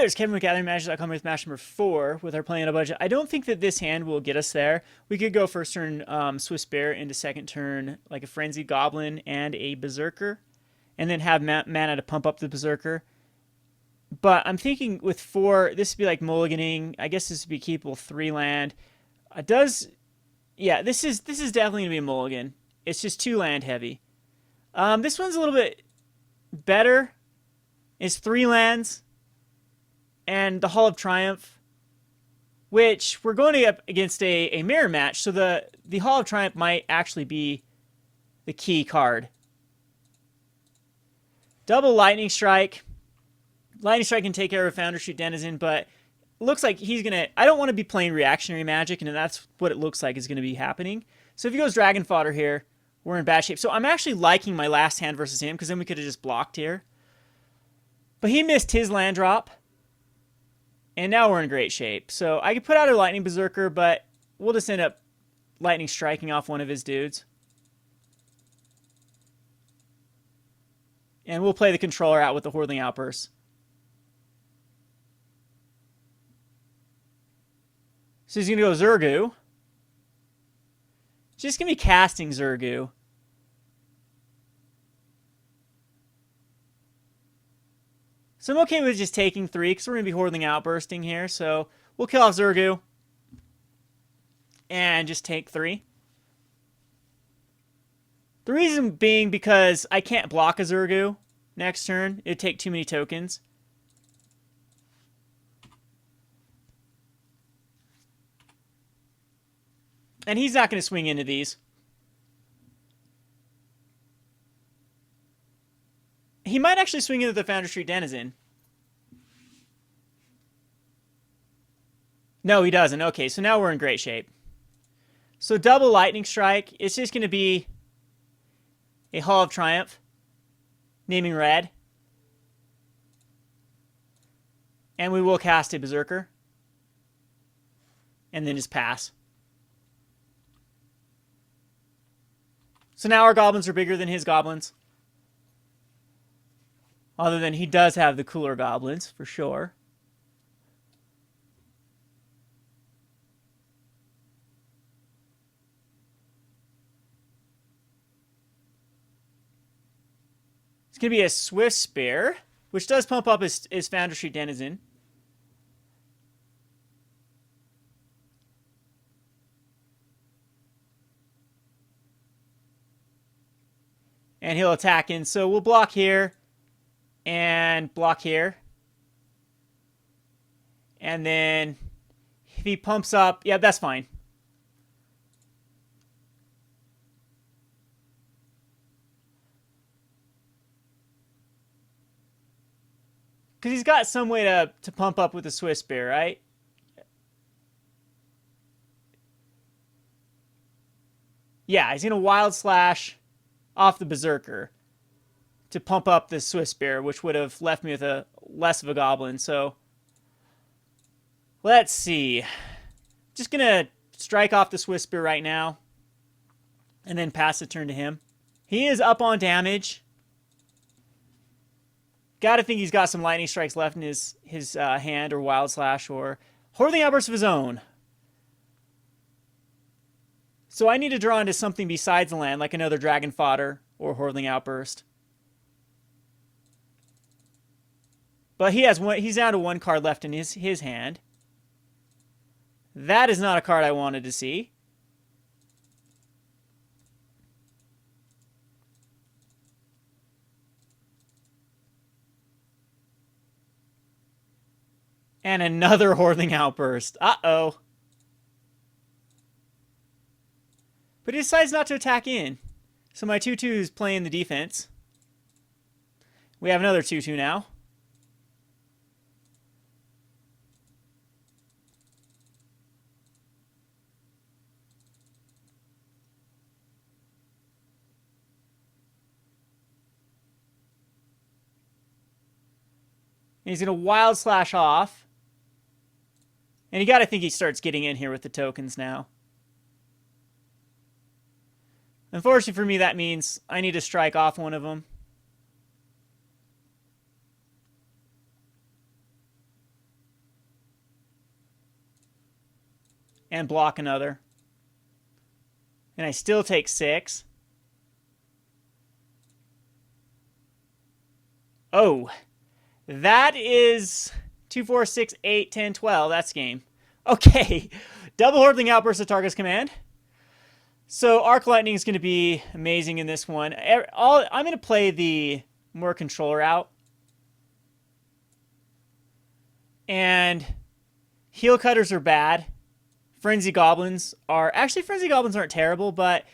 there's Kevin with GatheringMagic.com with match number 4 with our play on a budget. I don't think that this hand will get us there. We could go first turn Swiftspear into second turn like a Frenzied Goblin and a Berserker, and then have mana to pump up the Berserker. But I'm thinking with 4, this would be like mulliganing. I guess this would be keepable 3 land. Yeah, this is definitely gonna be a mulligan. It's just 2 land heavy. This one's a little bit better. It's 3 lands. And the Hall of Triumph, which we're going up against a mirror match, so the Hall of Triumph might actually be the key card. Double Lightning Strike. Lightning Strike can take care of Foundry, shoot Denizen, but it looks like he's going to... I don't want to be playing reactionary Magic, and that's what it looks like is going to be happening. So if he goes Dragon Fodder here, we're in bad shape. So I'm actually liking my last hand versus him, because then we could have just blocked here. But he missed his land drop. And now we're in great shape. So I could put out a Lightning Berserker, but we'll just end up Lightning Striking off one of his dudes. And we'll play the controller out with the Hordeling Outburst. So he's going to go Zurgu. Just going to be casting Zurgu. So I'm okay with just taking 3, because we're going to be Hordeling Outbursting here. So we'll kill off Zurgu. And just take 3. The reason being because I can't block a Zurgu next turn. It'd take too many tokens. And he's not going to swing into these. He might actually swing into the Foundry Street Denizen. No, he doesn't. Okay, so now we're in great shape. So double Lightning Strike. It's just going to be a Hall of Triumph. Naming red. And we will cast a Berserker. And then just pass. So now our goblins are bigger than his goblins. Other than he does have the cooler goblins, for sure. It's going to be a Swiftspear, which does pump up his Foundry Street Denizen. And he'll attack in. So we'll block here. And block here. And then if he pumps up, yeah, that's fine. Because he's got some way to pump up with the Swiftspear, right? Yeah, he's going to Wild Slash off the Berserker to pump up the Swiftspear, which would have left me with a less of a goblin. So let's see. Just gonna strike off the Swiftspear right now, and then pass the turn to him. He is up on damage. Gotta think he's got some Lightning Strikes left in his hand, or Wild Slash, or Hordeling Outburst of his own. So I need to draw into something besides the land, like another Dragon Fodder or Hordeling Outburst. But he has one. He's down to 1 card left in his hand. That is not a card I wanted to see. And another Hordeling Outburst. Uh-oh. But he decides not to attack in. So my 2-2 is playing the defense. We have another 2-2 now. And he's going to Wild Slash off. And you got to think he starts getting in here with the tokens now. Unfortunately for me, that means I need to strike off one of them. and block another. And I still take 6. Oh, that is 2, 4, 6, 8, 10, 12. That's game. Okay, double Hordeling Outburst at target's command. So Arc Lightning is going to be amazing in this one. I'm going to play the more controller out. And Heelcutters are bad. Frenzied Goblins are... Actually, Frenzied Goblins aren't terrible, but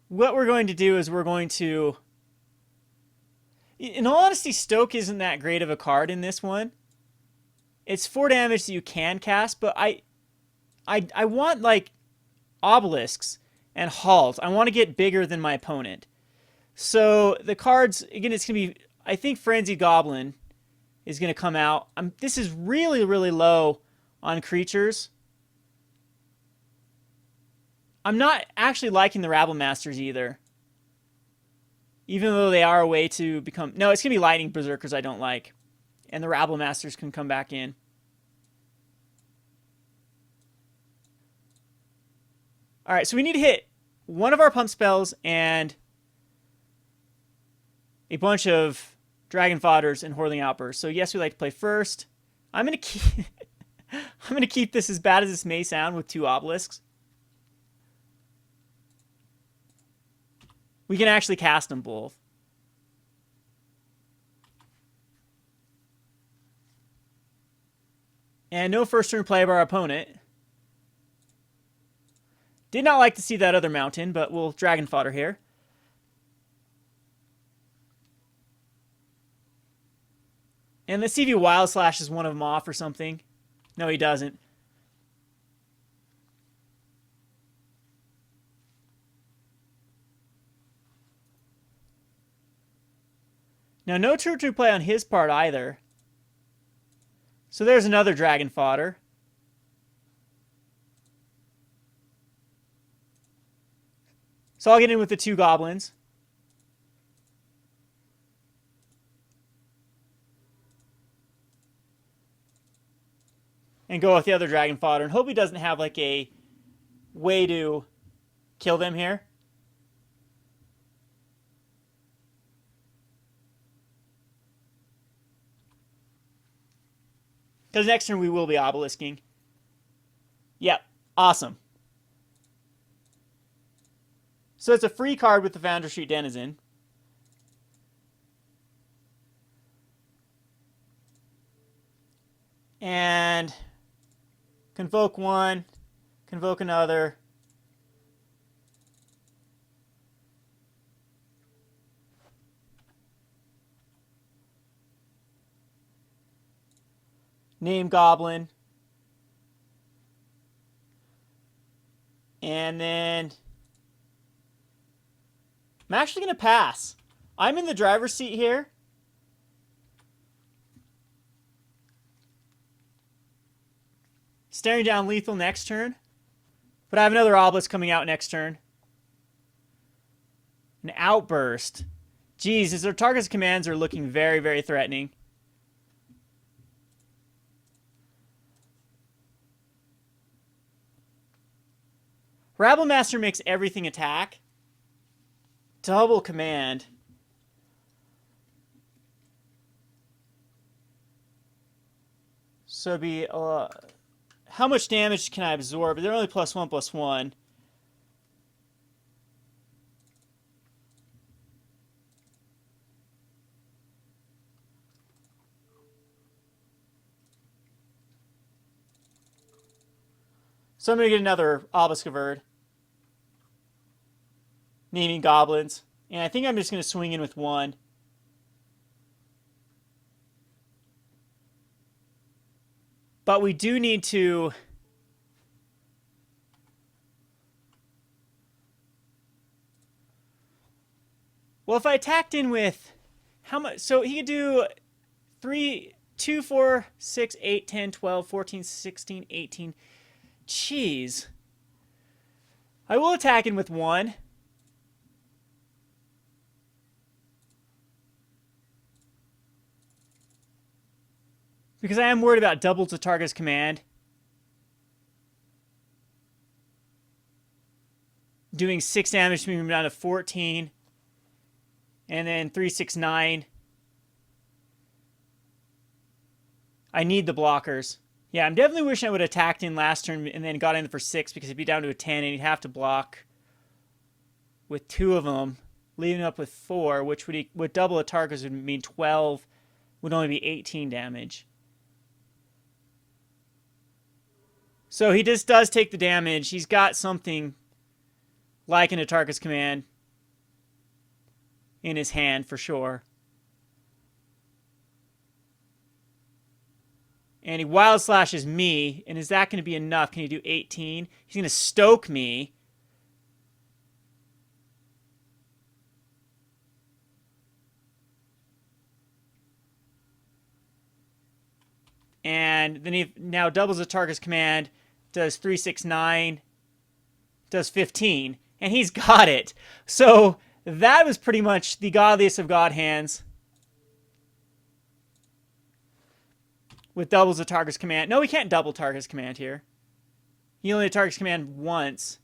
what we're going to do is we're going to... In all honesty, Stoke isn't that great of a card in this one. It's 4 damage that you can cast, but I want, like, Obelisks and Halt. I want to get bigger than my opponent. So the cards, again, it's going to be... I think Frenzied Goblin is going to come out. This is really, really low on creatures. I'm not actually liking the Rabble-Masters either. Even though they are a way to become... No, it's going to be Lightning Berserkers I don't like. And the Rabble-Masters can come back in. Alright, so we need to hit one of our pump spells and a bunch of Dragon Fodders and Hordeling Outburst. So yes, we like to play first. I'm going to keep... I'm going to keep this, as bad as this may sound, with 2 Obelisks. We can actually cast them both. And no first turn play by our opponent. Did not like to see that other mountain, but we'll Dragon Fodder here. And let's see if he Wild Slashes one of them off or something. No, he doesn't. Now, no turn to play on his part either. So there's another Dragon Fodder. So I'll get in with the 2 Goblins. And go with the other Dragon Fodder. And hope he doesn't have like a way to kill them here. Because next turn we will be Obelisking. Yep, awesome. So it's a free card with the Foundry Denizen. And convoke one, convoke another. Name Goblin. And then I'm actually going to pass. I'm in the driver's seat here. Staring down lethal next turn. But I have another Obelisk coming out next turn. An Outburst. Jeez, as their target's commands are looking very, very threatening. Rabblemaster makes everything attack. Double command. So it'd be... how much damage can I absorb? They're only +1/+1. So I'm going to get another Obelisk of Urd. Naming Goblins. And I think I'm just going to swing in with 1. But we do need to... Well, if I attacked in with... How much? So he could do 3, 2, 4, 6, 8, 10, 12, 14, 16, 18. Jeez. I will attack in with 1. Because I am worried about double to target's command. doing 6 damage to me down to 14. And then 3, 6, 9. I need the blockers. Yeah, I'm definitely wishing I would have attacked in last turn and then got in for 6 because he'd be down to a 10 and he'd have to block with 2 of them, leaving up with 4, which would double a target would mean 12, would only be 18 damage. So he just does take the damage. He's got something like an Atarka's Command in his hand for sure. And he wild slashes me. And is that going to be enough? Can he do 18? He's going to stoke me. And then he now doubles Atarka's Command. Does 3, 6, 9. Does 15. And he's got it. So that was pretty much the godliest of god hands. With doubles Atarka's Command. No, we can't double Atarka's Command here. He only Atarka's Command once.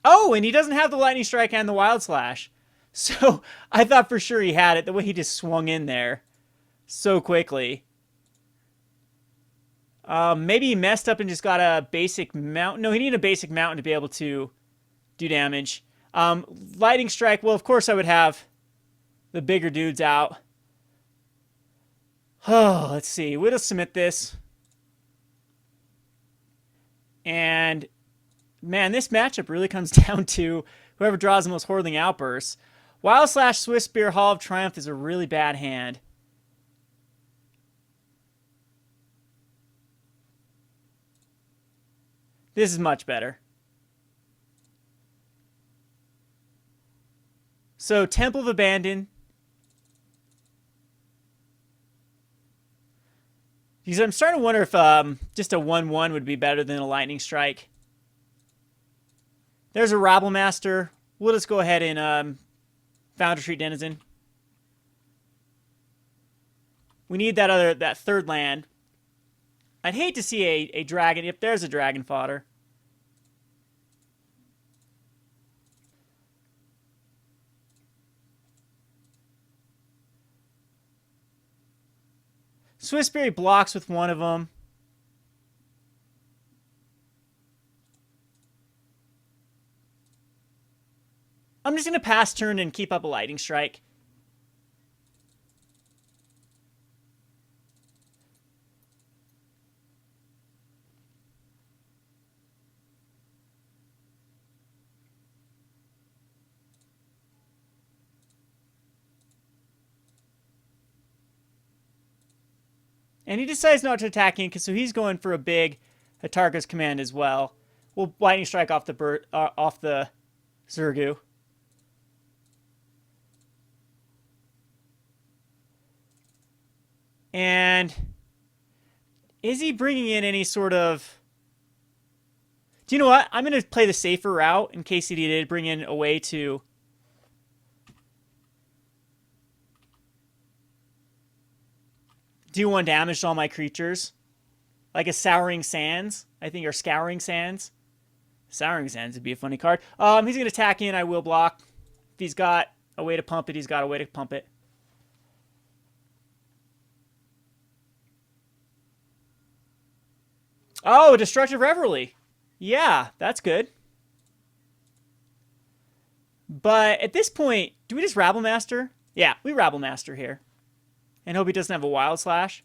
Oh, and he doesn't have the Lightning Strike and the Wild Slash. So I thought for sure he had it, the way he just swung in there so quickly. Maybe he messed up and just got a basic mountain. No, he needed a basic mountain to be able to do damage. Lightning Strike, well, of course I would have the bigger dudes out. Oh, let's see. We'll submit this. And, man, this matchup really comes down to whoever draws the most Hordeling Outbursts. Wild Slash Swiftspear Hall of Triumph is a really bad hand. This is much better. So, Temple of Abandon. Because I'm starting to wonder if just a 1/1 would be better than a Lightning Strike. There's a Rabblemaster. We'll just go ahead and Foundry Denizen. We need that third land. I'd hate to see a dragon. If there's a Dragon Fodder. Swiftspear blocks with one of them. I'm just going to pass turn and keep up a Lightning Strike. And he decides not to attack in, so he's going for a big Atarka's Command as well. We'll Lightning Strike off the Zergu. And is he bringing in any sort of... Do you know what? I'm going to play the safer route in case he did bring in a way to... do 1 damage to all my creatures. Like a Souring Sands, I think, or Scouring Sands. Souring Sands would be a funny card. He's going to attack in. I will block. If he's got a way to pump it, he's got a way to pump it. Oh, Destructive Reverie. Yeah, that's good. But at this point, do we just Rabblemaster? Yeah, we Rabblemaster here. And hope he doesn't have a Wild Slash.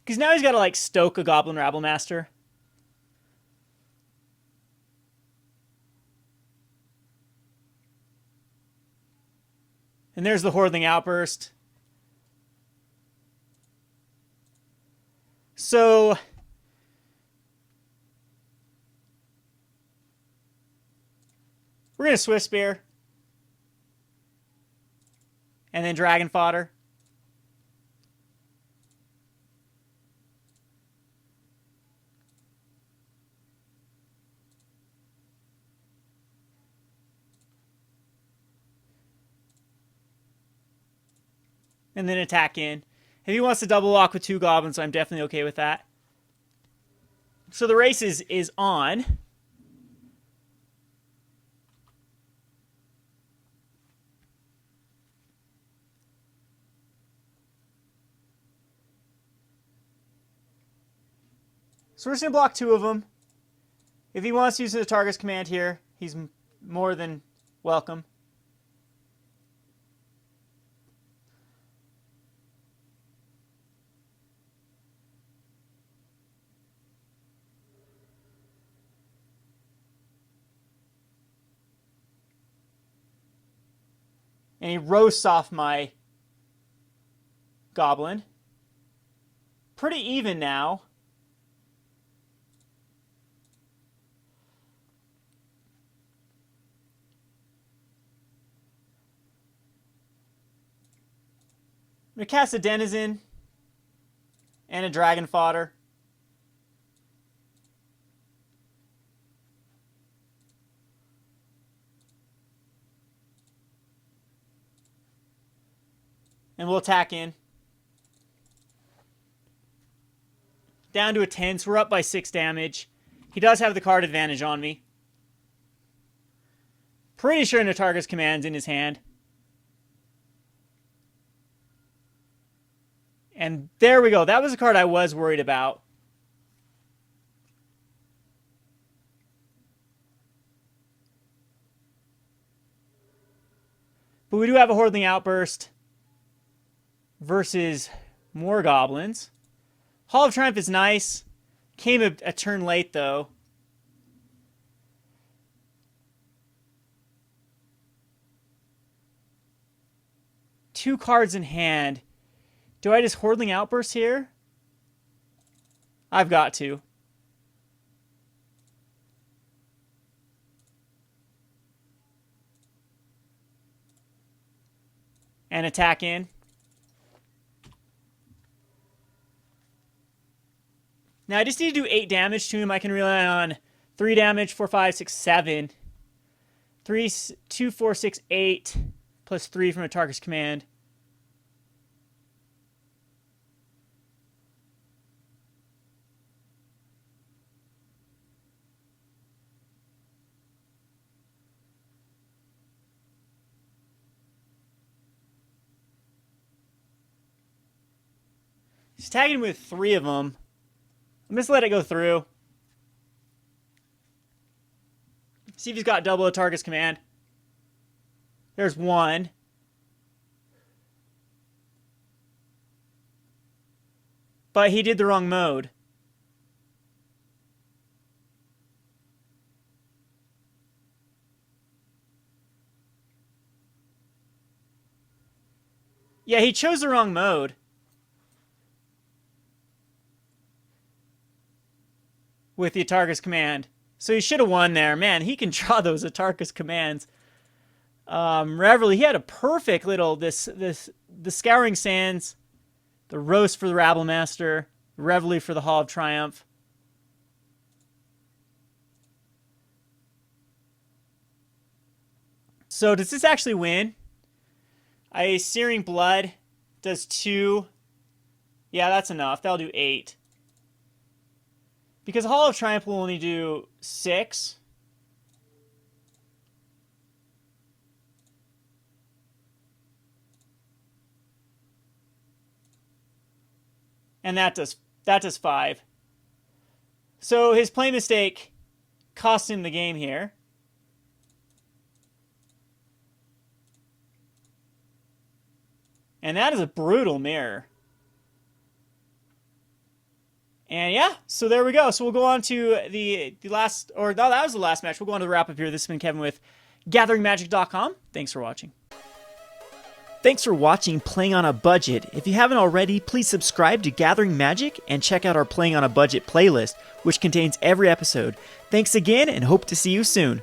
Because now he's got to, like, stoke a Goblin Rabblemaster. And there's the Hordeling Outburst. So... we're going to Swiftspear. And then Dragon Fodder. and then attack in. If he wants to double lock with 2 goblins, I'm definitely okay with that. So the race is on. So we're just going to block 2 of them. If he wants to use the target's command here, he's more than welcome. And he roasts off my goblin. Pretty even now. I'm going to cast a Denizen and a Dragon Fodder. And we'll attack in. Down to a 10, so we're up by 6 damage. He does have the card advantage on me. Pretty sure Natarga's command's in his hand. And there we go. That was a card I was worried about. But we do have a Hordeling Outburst versus more goblins. Hall of Triumph is nice. Came a turn late, though. Two cards in hand. Do I just Hordeling Outburst here? I've got to. And attack in. Now I just need to do 8 damage to him. I can rely on 3 damage, 4, 5, 6, 7. 3, 2, 4, 6, 8. Plus 3 from a target's command. He's tagging with 3 of them. I'm just let it go through. See if he's got double a target's command. There's 1. But he did the wrong mode. Yeah, he chose the wrong mode. With the Atarka's command. So he should have won there. Man, he can draw those Atarka's commands. Reveille, he had a perfect little, the Scouring Sands, the Roast for the Rabblemaster, Reveille for the Hall of Triumph. So does this actually win? Searing Blood does 2. Yeah, that's enough. That'll do 8. Because Hall of Triumph will only do 6. And that does 5. So his play mistake cost him the game here. And that is a brutal mirror. And yeah, so there we go. So we'll go on to the last, or no, that was the last match. We'll go on to the wrap up here. This has been Kevin with GatheringMagic.com. Thanks for watching. Thanks for watching Playing on a Budget. If you haven't already, please subscribe to Gathering Magic and check out our Playing on a Budget playlist, which contains every episode. Thanks again and hope to see you soon.